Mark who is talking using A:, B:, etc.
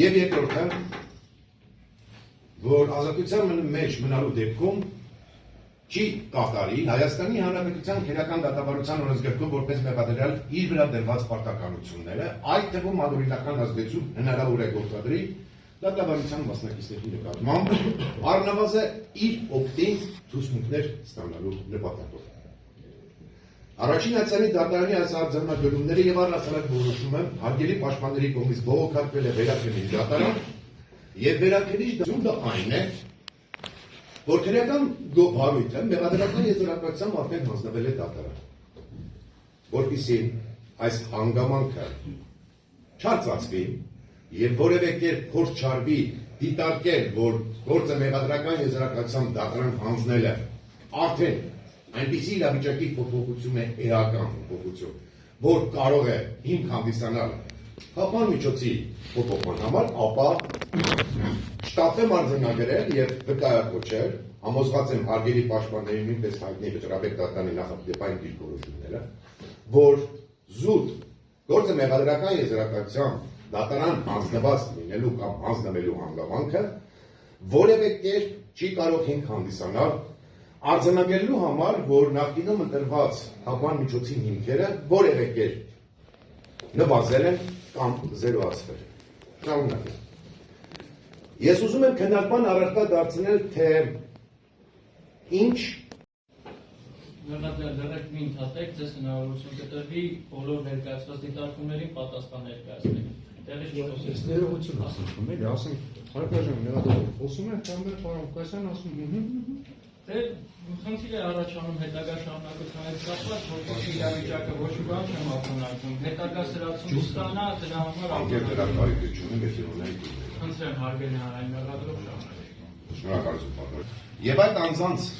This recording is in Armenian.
A: Եվ երկրորդը, որ ազատության մեջ մնալու դեպքում չի կատարի Հայաստանի Հանրապետության քերական դատավարության օրենսգրքում որպես մեղադրյալ իր վրա դրված պարտականությունները, այդ թվում անօրինական ազդեցություն հնարավոր է գործադրի դատավարության մասնակիցների նկատմամբ, առնվազն իր օգտին ցուցմունքներ ստանալու նպատակով։ Առաջին հացանի դատարանի այս արձանագրումները եւ առհասարակ որոշումը հարգելի պաշտպանների կողմից բողոքարկվել է վերաքննիչ դատարան եւ վերաքննիչ դատությունը այն է, որ քրեական գոհարույթը մեղադրական եզրակացությամբ արդեն հանձնվել է դատարան, որպեսզի այս հանգամանքը չարծացվի եւ որևէ կերպ փորձ չարվի դիտարկել, որ գործը մեղադրական եզրակացությամբ դատարան հանձնելը արդեն այնպիսի իրավիճակի փոփոխություն է էական փոփոխություն, որ կարող է հիմք հանդիսանալ խափան միջոցի փոփոխման համար, ապա շտապեմ արձանագրել եւ վկայակոչել, համոզված եմ հարգելի պաշտպանների նույնպես հայտնի վճռաբեկ դատարանի նախադեպային դիրքորոշումները, որ զուտ գործը մեղադրական եզրակացությամբ դատարան հանձնված լինելու կամ հանձնվելու հանգամանքը որևէ կերպ չի կարող հիմք հանդիսանալ արձանագրելու համար, որ նախկինում ընտրված խափան միջոցի հիմքերը որևէ կերպ նվազել են կամ զերոացվել։ Շարունակեմ։ Ես ուզում եմ քննարկման առարկա դարձնել, թե ինչ
B: Դեռ մի ընդհատեք, ձեզ հնարավորություն կտրվի բոլոր ներկայացված դիտարկումներին պատասխան ներկայացնել։
C: Ես ներողություն ասում եմ, ասենք Հարակաժան մեղադրողը խոսում է, կամ պարոն Ղուկասյան ասում
B: Դե խնդիր է առաջանում հետագա շարունակության հետ կապված, որպեսզի իրավիճակը ոչ մի բան չեմ ակնարկում, հետագա սրացում ստանա, դրա համար խնդրեմ հարգելի հանրային մեղադրող շարունակեք։
A: Շնորհակալություն։ Եվ այդ անձանց